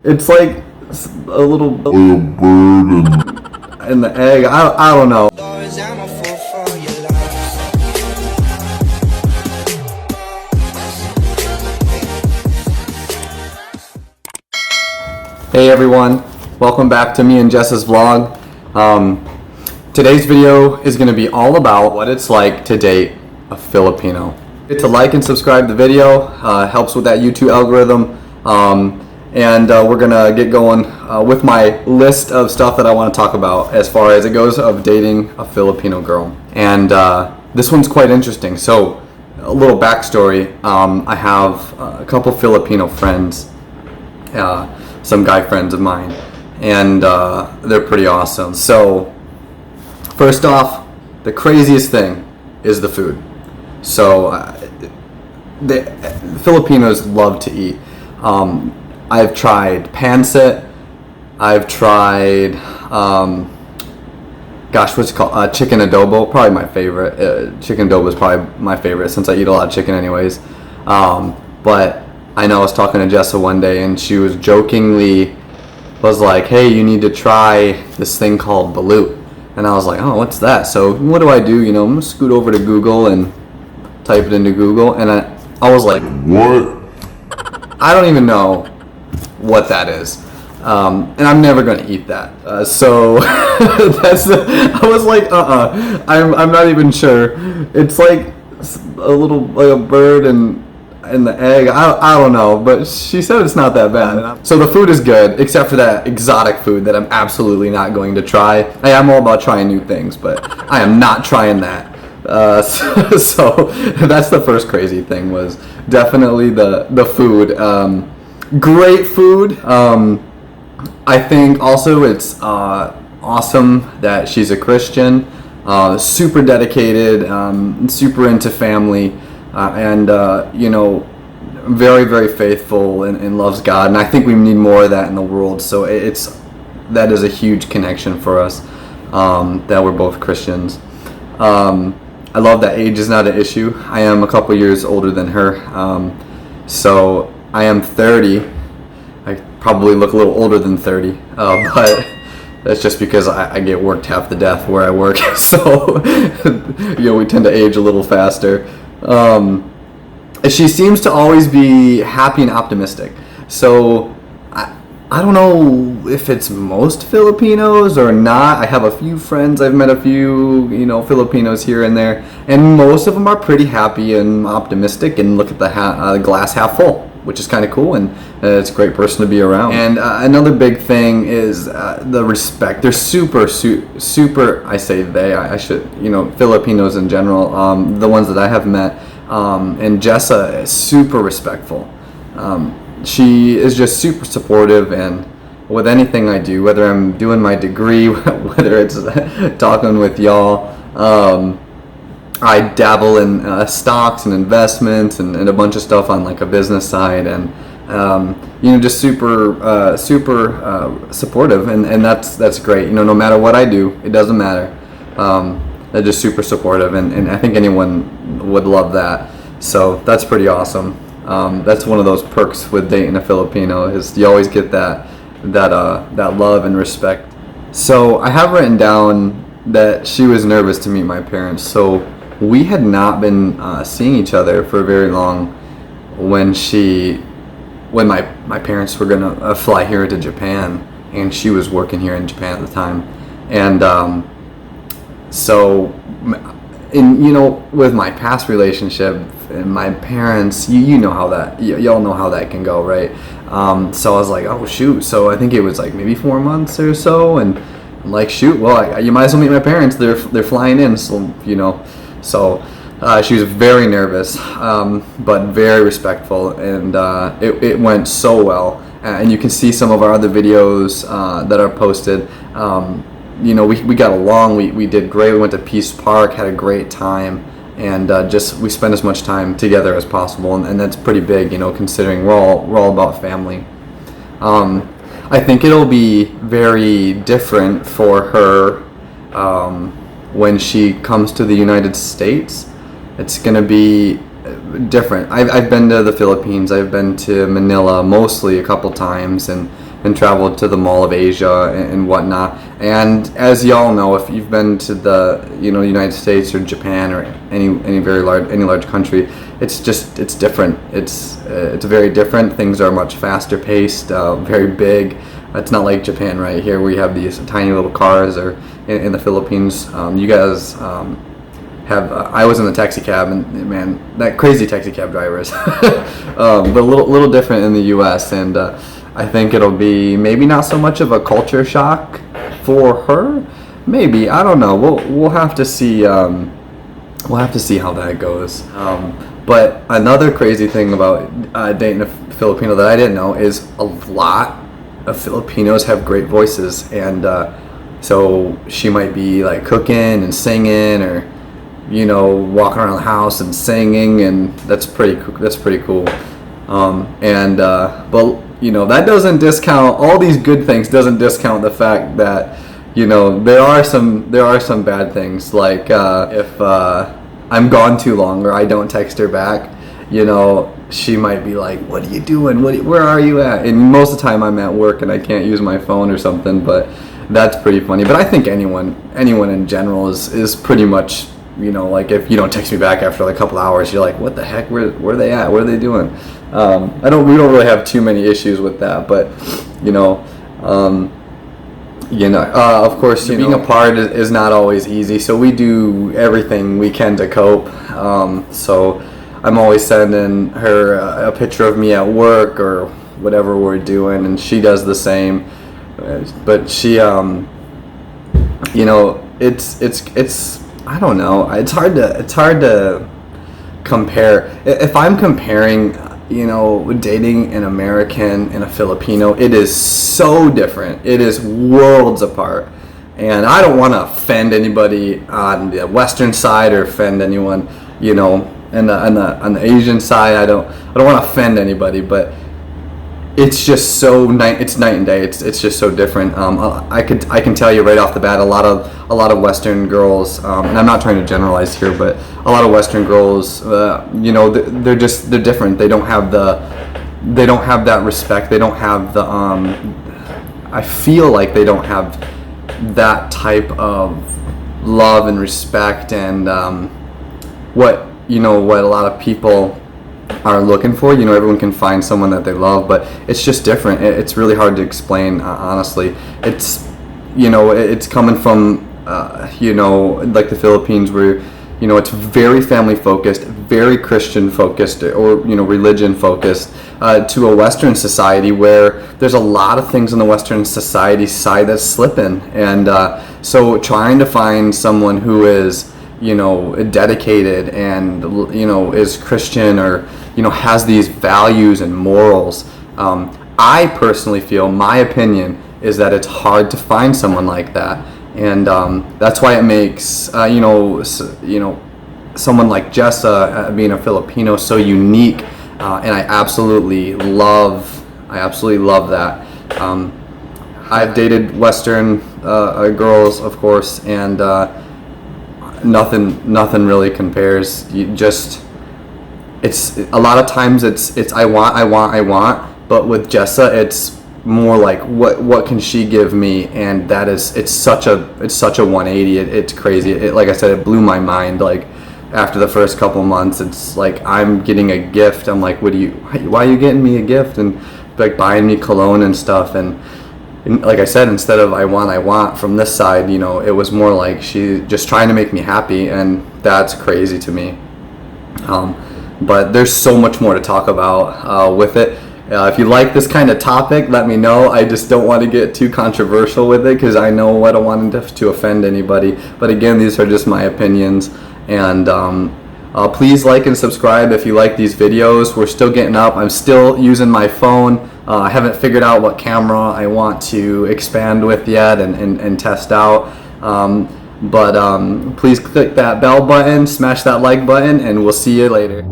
It's like a little bird and the egg. I don't know. Hey everyone, welcome back to me and Jessa's vlog. Today's video is going to be all about what it's like to date a Filipino. Hit to like and subscribe to the video, helps with that YouTube algorithm. And we're gonna get going with my list of stuff that I want to talk about as far as it goes of dating a Filipino girl. And this one's quite interesting. So a little backstory, I have a couple Filipino friends, some guy friends of mine, and they're pretty awesome. So first off, the craziest thing is the food. So the Filipinos love to eat. I've tried pancit. I've tried, what's it called? Chicken adobo, probably my favorite. Chicken adobo is probably my favorite since I eat a lot of chicken anyways. But I know I was talking to Jessa one day and she was jokingly was like, hey, you need to try this thing called balut. And I was like, oh, what's that? So what do I do? You know, I'm going to scoot over to Google and type it into Google. And I was like, what? I don't even know what that is, and I'm never gonna eat that. So I was like, I'm not even sure. It's like a little like a bird and the egg. I don't know, but she said it's not that bad. So the food is good, except for that exotic food that I'm absolutely not going to try. I am all about trying new things, but I am not trying that. So that's the first crazy thing, was definitely the food. Great food. I think also it's awesome that she's a Christian, super dedicated, super into family, and you know, very, very faithful and loves God. And I think we need more of that in the world. So that is a huge connection for us, that we're both Christians. I love that age is not an issue. I am a couple years older than her. So I am 30. I probably look a little older than 30, but that's just because I get worked half the death where I work. So, you know, we tend to age a little faster. She seems to always be happy and optimistic. So I don't know if it's most Filipinos or not. I have a few friends. I've met a few, you know, Filipinos here and there, and most of them are pretty happy and optimistic and look at the glass half full, which is kind of cool, and it's a great person to be around. And another big thing is the respect. They're super. I say they. I should, you know, Filipinos in general. The ones that I have met, and Jessa is super respectful. She is just super supportive, and with anything I do, whether I'm doing my degree, whether it's talking with y'all, I dabble in stocks and investments and a bunch of stuff on like a business side, and you know, just super supportive, and that's great. You know, no matter what I do, it doesn't matter. They're just super supportive, and I think anyone would love that. So that's pretty awesome. That's one of those perks with dating a Filipino, is you always get that love and respect. So I have written down that she was nervous to meet my parents. So we had not been seeing each other for very long when my parents were gonna fly here to Japan, and she was working here in Japan at the time. And so, and you know, with my past relationship and my parents, you know how that, y'all know how that can go, right? So I was like, oh shoot. So I think it was like maybe 4 months or so, and I'm like, shoot, well, you might as well meet my parents. They're flying in, so you know. So she was very nervous, but very respectful, and it went so well. And you can see some of our other videos that are posted. You know, we got along. We did great. We went to Peace Park, had a great time, and just we spent as much time together as possible, and that's pretty big, you know, considering we're all about family. I think it'll be very different for her when she comes to the United States. It's gonna be different. I've been to the Philippines. I've been to Manila mostly a couple times, and and traveled to the Mall of Asia and whatnot. And as y'all know, if you've been to the United States or Japan or any large country, it's different. It's very different. Things are much faster paced, very big. It's not like Japan right here where you have these tiny little cars, or in the Philippines. You guys have. I was in the taxi cab, and man, that crazy taxi cab drivers. But a little different in the U.S. and I think it'll be maybe not so much of a culture shock for her. Maybe, I don't know. We'll have to see. We'll have to see how that goes. But another crazy thing about dating a Filipino that I didn't know is a lot of Filipinos have great voices, and so she might be like cooking and singing, or walking around the house and singing, and that's pretty cool. But that doesn't discount all these good things. Doesn't discount the fact that there are some bad things, like if I'm gone too long or I don't text her back, she might be like, what are you doing? Where are you at? And most of the time I'm at work and I can't use my phone or something, but that's pretty funny. But I think anyone in general is pretty much, like if you don't text me back after like a couple hours, you're like, what the heck? Where are they at? What are they doing? We don't really have too many issues with that, but of course, being apart is not always easy. So we do everything we can to cope. So I'm always sending her a picture of me at work or whatever we're doing, and she does the same. But she, it's I don't know. It's hard to compare. If I'm comparing, dating an American and a Filipino, it is so different. It is worlds apart. And I don't want to offend anybody on the Western side or offend anyone, on the Asian side. I don't want to offend anybody, but it's just it's night and day. It's just so different. I can tell you right off the bat, a lot of Western girls, and I'm not trying to generalize here, but a lot of Western girls, they're different. They don't have that respect. They don't have the I feel like they don't have that type of love and respect, and what a lot of people are looking for. Everyone can find someone that they love, but it's just different. It's really hard to explain, honestly. It's it's coming from like the Philippines, where it's very family focused, very Christian focused, or religion focused, to a Western society where there's a lot of things on the Western society side that's slipping, and so trying to find someone who is dedicated and is Christian, or has these values and morals. I personally feel, my opinion is that it's hard to find someone like that, and that's why it makes someone like Jessa, being a Filipino, so unique, and I absolutely love that. I've dated Western girls, of course, and nothing really compares. It's a lot of times it's I want, but with Jessa it's more like what can she give me, and that is it's such a 180. It's crazy. Like I said, it blew my mind. Like after the first couple months, it's like I'm getting a gift. I'm like, why are you getting me a gift? And like buying me cologne and stuff, and like I said, instead of I want from this side, it was more like she just trying to make me happy, and that's crazy to me. But there's so much more to talk about with it. If you like this kind of topic, let me know. I just don't want to get too controversial with it, because I know I don't want to offend anybody. But again, these are just my opinions, and please like and subscribe if you like these videos. We're still getting up. I'm still using my phone. I haven't figured out what camera I want to expand with yet and test out. But please click that bell button, smash that like button, and we'll see you later.